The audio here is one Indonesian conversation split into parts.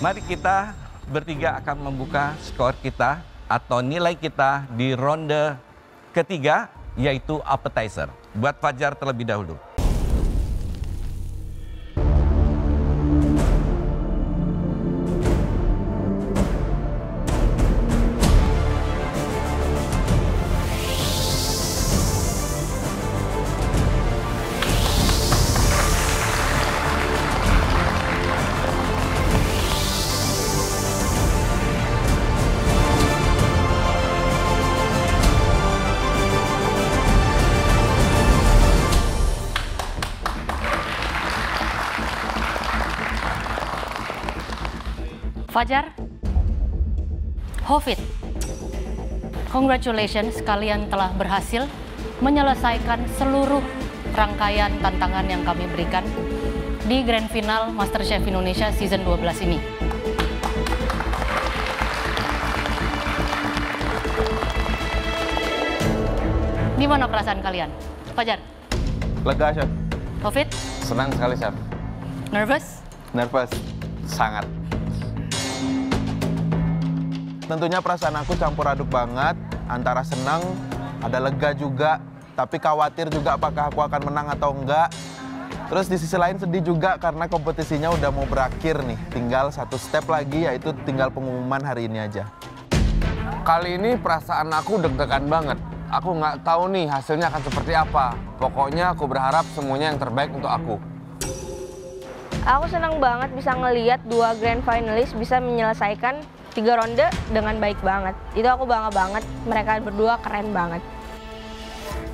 Mari kita bertiga akan membuka skor kita atau nilai kita di ronde ketiga, yaitu appetizer. Buat Fajar terlebih dahulu. Fajar, Hofid, congratulations, kalian telah berhasil menyelesaikan seluruh rangkaian tantangan yang kami berikan di Grand Final MasterChef Indonesia Season 12 ini. Gimana perasaan kalian? Fajar? Lega, Chef. Hofid? Senang sekali, Chef. Nervous? Nervous. Sangat. Tentunya perasaan aku campur aduk banget, antara senang, ada lega juga, tapi khawatir juga apakah aku akan menang atau enggak. Terus di sisi lain sedih juga karena kompetisinya udah mau berakhir nih. Tinggal satu step lagi, yaitu tinggal pengumuman hari ini aja. Kali ini perasaan aku deg-degan banget. Aku nggak tahu nih hasilnya akan seperti apa. Pokoknya aku berharap semuanya yang terbaik untuk aku. Aku senang banget bisa ngelihat dua grand finalis bisa menyelesaikan 3 ronde dengan baik banget. Itu aku bangga banget, mereka berdua keren banget.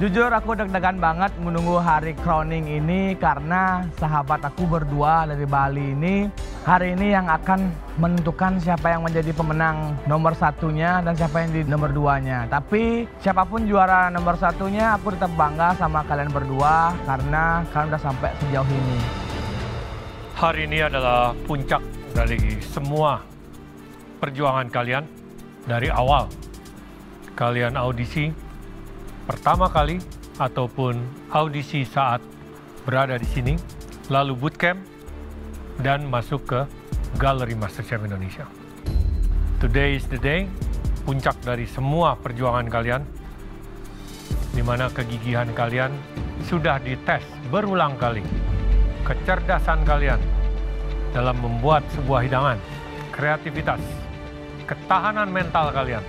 Jujur aku deg-degan banget menunggu hari crowning ini karena sahabat aku berdua dari Bali ini hari ini yang akan menentukan siapa yang menjadi pemenang nomor satunya dan siapa yang di nomor 2-nya. Tapi siapapun juara nomor satunya, aku tetap bangga sama kalian berdua karena kalian udah sampai sejauh ini. Hari ini adalah puncak dari semua perjuangan kalian dari awal. Kalian audisi pertama kali ataupun audisi saat berada di sini, lalu bootcamp dan masuk ke Galeri MasterChef Indonesia. Today is the day, puncak dari semua perjuangan kalian, di mana kegigihan kalian sudah dites berulang kali. Kecerdasan kalian dalam membuat sebuah hidangan, kreativitas, ketahanan mental kalian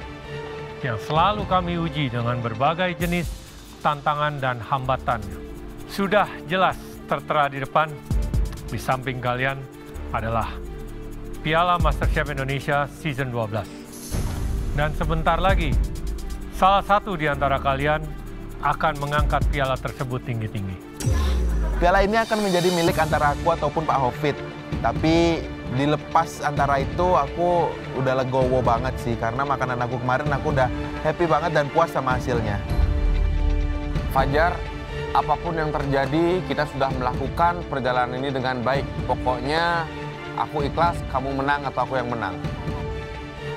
yang selalu kami uji dengan berbagai jenis tantangan dan hambatan sudah jelas tertera di depan. Di samping kalian adalah Piala MasterChef Indonesia Season 12. Dan sebentar lagi, salah satu di antara kalian akan mengangkat piala tersebut tinggi-tinggi. Piala ini akan menjadi milik antara aku ataupun Pak Hofid. Tapi dilepas antara itu aku udah legowo banget sih. Karena makanan aku kemarin aku udah happy banget dan puas sama hasilnya. Fajar, apapun yang terjadi, kita sudah melakukan perjalanan ini dengan baik. Pokoknya aku ikhlas, kamu menang atau aku yang menang.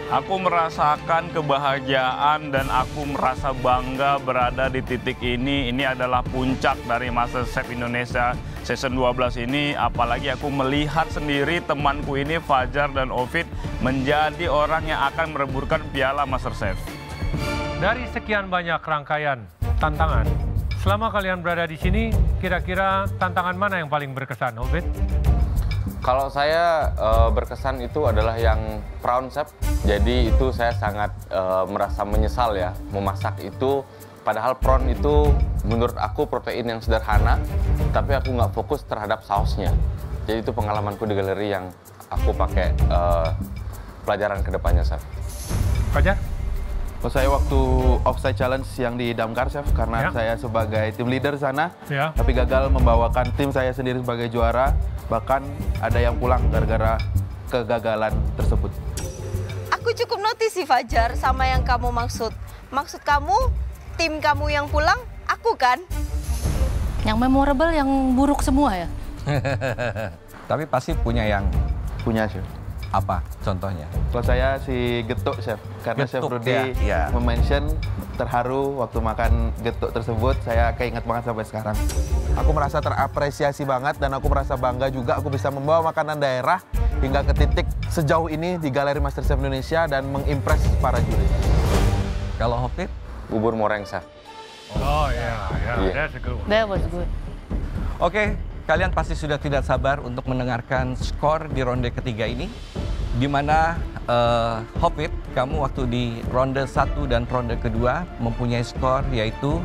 Aku merasakan kebahagiaan dan aku merasa bangga berada di titik ini. Ini adalah puncak dari MasterChef Indonesia Season 12 ini. Apalagi aku melihat sendiri temanku ini, Fajar dan Hofid, menjadi orang yang akan merebutkan piala MasterChef. Dari sekian banyak rangkaian tantangan, selama kalian berada di sini, kira-kira tantangan mana yang paling berkesan, Hofid? Kalau saya berkesan itu adalah yang prawn, chef. Jadi itu saya sangat merasa menyesal ya memasak itu. Padahal prawn itu menurut aku protein yang sederhana, tapi aku nggak fokus terhadap sausnya. Jadi itu pengalamanku di galeri yang aku pakai pelajaran kedepannya, chef. Fajar? Kalau saya waktu offside challenge yang di Damkar, chef, karena saya sebagai tim leader sana, tapi gagal membawakan tim saya sendiri sebagai juara. Bahkan ada yang pulang gara-gara kegagalan tersebut. Aku cukup notice sih, Fajar, sama yang kamu maksud. Maksud kamu, tim kamu yang pulang, aku kan? Yang memorable, yang buruk semua ya? Tapi pasti punya yang... Punya, chef. Apa contohnya? Kalau saya si getuk, chef. Karena Chef Rudy mention terharu waktu makan getuk tersebut. Saya keinget banget sampai sekarang. Aku merasa terapresiasi banget dan aku merasa bangga juga aku bisa membawa makanan daerah hingga ke titik sejauh ini di Galeri MasterChef Indonesia dan mengimpress para juri. Kalau Hafid? Bubur moreng, Chef. Oh yeah, that's a good one. That was good. Oke, kalian pasti sudah tidak sabar untuk mendengarkan skor di ronde ketiga ini. Di mana Hafid, kamu waktu di ronde 1 dan ronde kedua mempunyai skor yaitu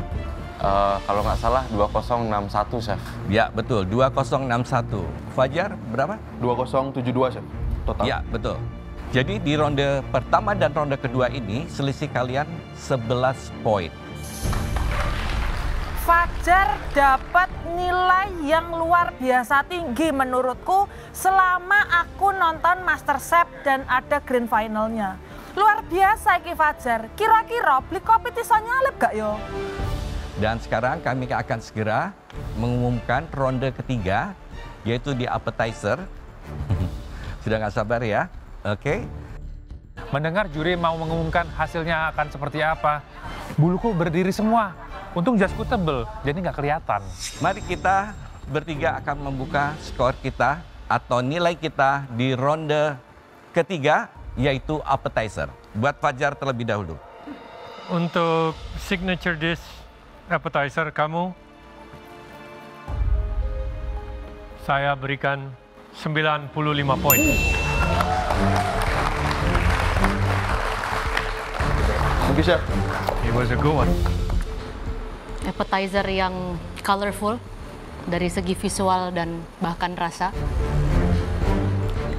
Kalau nggak salah 2061, Chef. ya betul 2061. Fajar berapa? 2072, Chef. Total. Ya betul. Jadi di ronde pertama dan ronde kedua ini selisih kalian 11 poin. Fajar dapat nilai yang luar biasa tinggi menurutku selama aku nonton MasterChef dan ada grand finalnya. Luar biasa iki Fajar. Kira-kira beli kopi iso nyalip gak yo? Dan sekarang kami akan segera mengumumkan ronde ketiga, yaitu di appetizer. Sudah nggak sabar ya? Oke. Mendengar juri mau mengumumkan hasilnya akan seperti apa, buluku berdiri semua. Untung jasku tebel, jadi nggak kelihatan. Mari kita bertiga akan membuka skor kita atau nilai kita di ronde ketiga, yaitu appetizer. Buat Fajar terlebih dahulu. Untuk signature dish appetizer kamu, saya berikan 95 poin. Mungkin, Chef. It was a good one. Appetizer yang colorful dari segi visual dan bahkan rasa.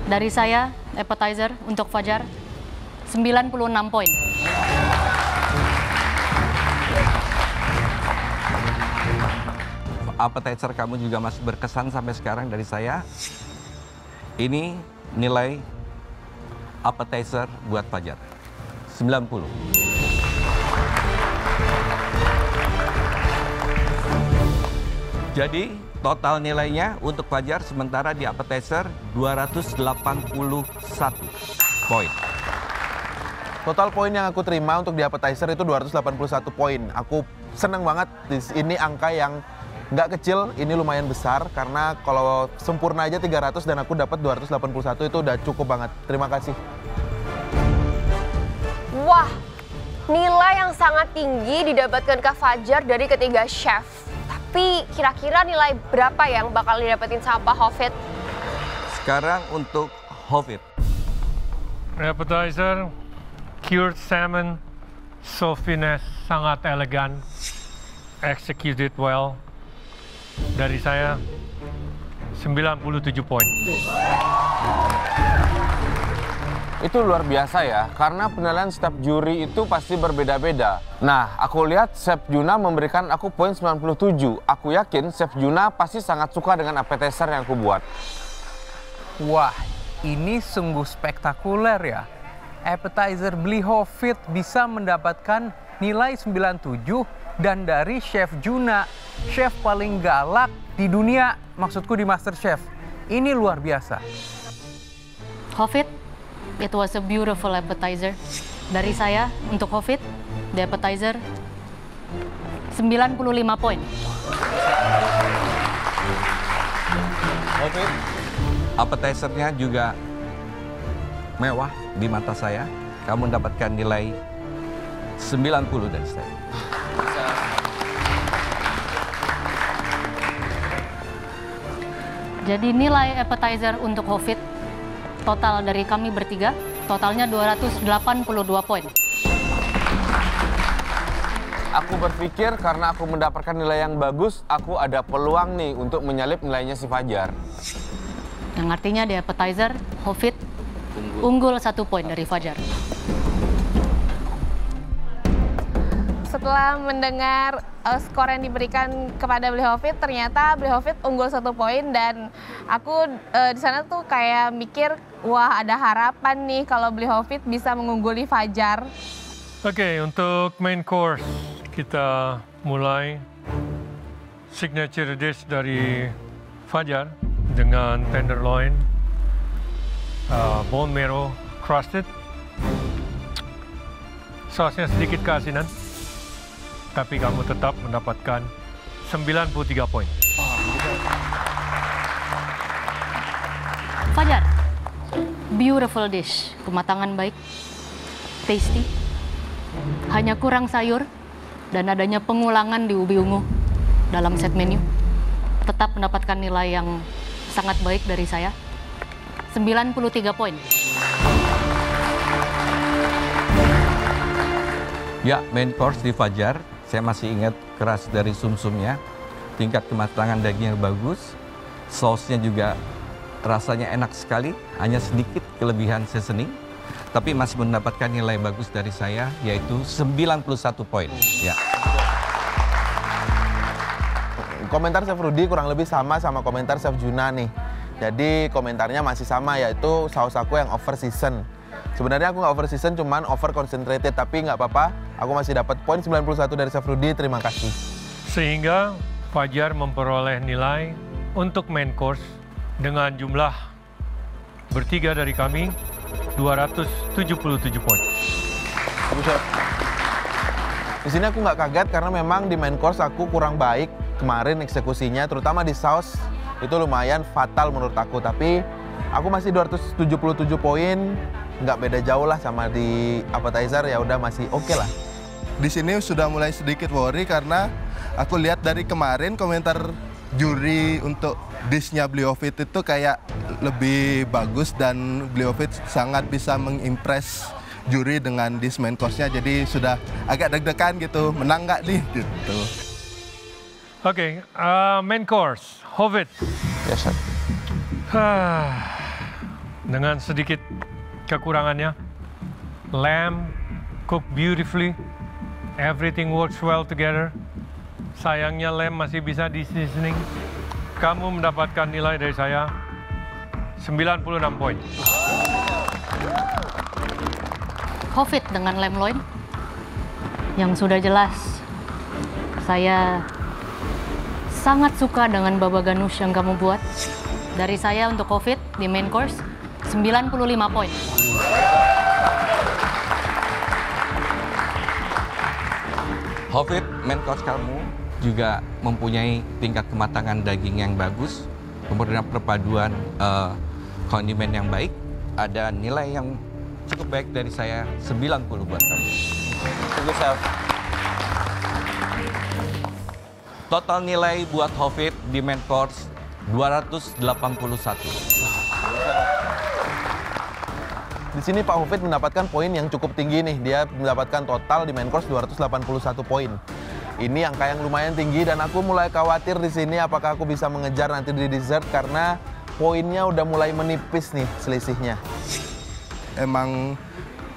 Dari saya, appetizer untuk Fajar 96 poin. Appetizer kamu juga masih berkesan sampai sekarang dari saya. Ini nilai appetizer buat Fajar 90. Jadi total nilainya untuk Fajar sementara di appetizer 281 poin. Total poin yang aku terima untuk di appetizer itu 281 poin. Aku seneng banget, ini angka yang nggak kecil, ini lumayan besar. Karena kalau sempurna aja 300 dan aku dapat 281 itu udah cukup banget. Terima kasih. Wah, nilai yang sangat tinggi didapatkan Kak Fajar dari ketiga chef. Tapi kira-kira nilai berapa yang bakal didapetin sama Pak Hafid? Sekarang untuk Hafid. Appetizer, cured salmon, so finesse, sangat elegan, executed well. Dari saya, 97 poin. Itu luar biasa ya, karena penilaian setiap juri itu pasti berbeda-beda. Nah, aku lihat Chef Juna memberikan aku poin 97. Aku yakin Chef Juna pasti sangat suka dengan appetizer yang aku buat. Wah, ini sungguh spektakuler ya. Appetizer Bli Hafid bisa mendapatkan nilai 97 dan dari Chef Juna, chef paling galak di dunia, maksudku di MasterChef. Ini luar biasa. Hafid, it was a beautiful appetizer. Dari saya untuk Hafid, the appetizer 95 poin. Hafid, appetizernya juga mewah di mata saya. Kamu mendapatkan nilai 90 dari saya. Jadi nilai appetizer untuk Hafid total dari kami bertiga, totalnya 282 poin. Aku berpikir karena aku mendapatkan nilai yang bagus, aku ada peluang nih untuk menyalip nilainya si Fajar. Yang artinya di appetizer, Hafid unggul 1 poin dari Fajar. Setelah mendengar skor yang diberikan kepada Bli Hafid, ternyata Bli Hafid unggul 1 poin dan aku di sana tuh kayak mikir, wah ada harapan nih kalau Bli Hafid bisa mengungguli Fajar. Oke, untuk main course kita mulai signature dish dari Fajar dengan tenderloin, bone marrow crusted, sausnya sedikit keasinan. Tapi kamu tetap mendapatkan 93 poin. Fajar, beautiful dish, kematangan baik, tasty, hanya kurang sayur, dan adanya pengulangan di ubi ungu dalam set menu. Tetap mendapatkan nilai yang sangat baik dari saya, 93 poin. Ya, main course di Fajar, saya masih ingat keras dari sumsumnya, tingkat kematangan dagingnya bagus, sausnya juga rasanya enak sekali, hanya sedikit kelebihan seasoning, tapi masih mendapatkan nilai bagus dari saya, yaitu 91 poin. Ya. Komentar Chef Rudy kurang lebih sama komentar Chef Juna nih. Jadi komentarnya masih sama, yaitu saus aku yang over season. Sebenarnya aku nggak over season, cuman over concentrated, tapi nggak apa-apa. Aku masih dapat poin 91 dari Chef Rudy, terima kasih. Sehingga Fajar memperoleh nilai untuk main course dengan jumlah bertiga dari kami 277 poin. Di sini aku nggak kaget karena memang di main course aku kurang baik kemarin eksekusinya, terutama di saus itu lumayan fatal menurut aku. Tapi aku masih 277 poin, nggak beda jauh lah sama di appetizer, ya udah masih oke lah. Di sini sudah mulai sedikit worry karena aku lihat dari kemarin komentar juri untuk dishnya Bliofit itu kayak lebih bagus dan Bliofit sangat bisa mengimpress juri dengan dish main course-nya, jadi sudah agak deg-degan gitu, menang nggak nih gitu. Oke, main course, Hovit. Yes, sir. Dengan sedikit kekurangannya, lamb cooked beautifully, everything works well together. Sayangnya lamb masih bisa di seasoning. Kamu mendapatkan nilai dari saya 96 poin. Hovit dengan lamb loin, yang sudah jelas saya sangat suka dengan baba ganoush yang kamu buat. Dari saya untuk Hovit di main course 95 poin. Hovit, main course kamu juga mempunyai tingkat kematangan daging yang bagus, kemudian perpaduan kondimen yang baik, ada nilai yang cukup baik dari saya 90 buat kamu. Tunggu, Chef. Total nilai buat Hovit di main course 281. Di sini Pak Hovit mendapatkan poin yang cukup tinggi nih. Dia mendapatkan total di main course 281 poin. Ini angka yang lumayan tinggi dan aku mulai khawatir di sini apakah aku bisa mengejar nanti di dessert karena poinnya udah mulai menipis nih selisihnya. Emang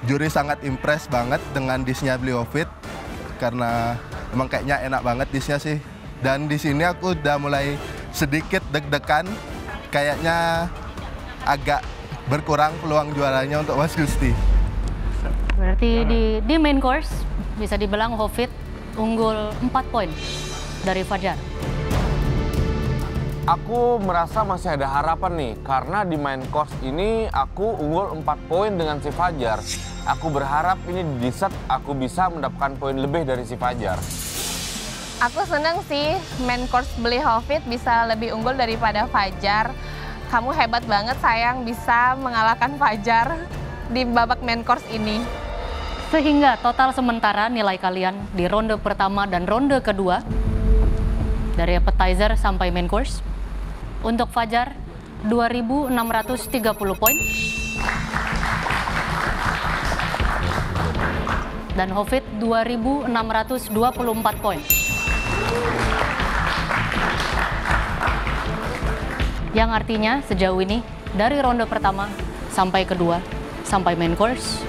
juri sangat impress banget dengan dishnya Bliofit karena emang kayaknya enak banget dishnya sih. Dan di sini aku udah mulai sedikit deg-degan, kayaknya agak berkurang peluang juaranya untuk Mas Gusti. Berarti di main course bisa dibilang Hovit unggul 4 poin dari Fajar. Aku merasa masih ada harapan nih, karena di main course ini aku unggul 4 poin dengan si Fajar. Aku berharap ini di dessert aku bisa mendapatkan poin lebih dari si Fajar. Aku seneng sih main course beli Hovit bisa lebih unggul daripada Fajar. Kamu hebat banget, sayang bisa mengalahkan Fajar di babak main course ini. Sehingga total sementara nilai kalian di ronde pertama dan ronde kedua, dari appetizer sampai main course, untuk Fajar 2.630 poin, dan Hovit 2.624 poin. Yang artinya sejauh ini dari ronde pertama sampai kedua sampai main course,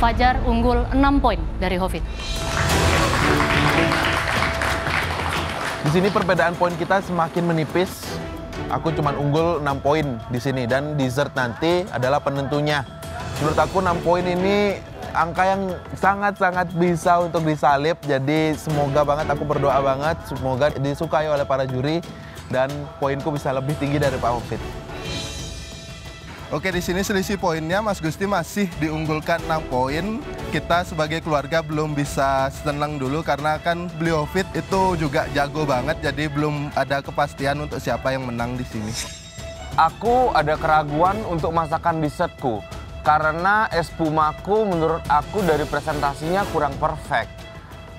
Fajar unggul 6 poin dari Hovit. Di sini perbedaan poin kita semakin menipis. Aku cuma unggul 6 poin di sini dan dessert nanti adalah penentunya. Menurut aku 6 poin ini angka yang sangat-sangat bisa untuk disalip. Jadi semoga banget, aku berdoa banget semoga disukai oleh para juri dan poinku bisa lebih tinggi dari Pak Hovit. Oke, di sini selisih poinnya Mas Gusti masih diunggulkan 6 poin. Kita sebagai keluarga belum bisa senang dulu karena kan Bliofit itu juga jago banget, jadi belum ada kepastian untuk siapa yang menang di sini. Aku ada keraguan untuk masakan dessertku karena es pumaku menurut aku dari presentasinya kurang perfect.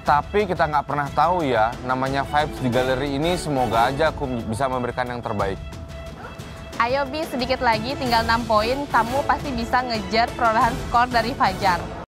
Tapi kita nggak pernah tahu ya, namanya vibes di galeri ini, semoga aja aku bisa memberikan yang terbaik. Ayo Bi, sedikit lagi tinggal 6 poin, kamu pasti bisa ngejar perolehan skor dari Fajar.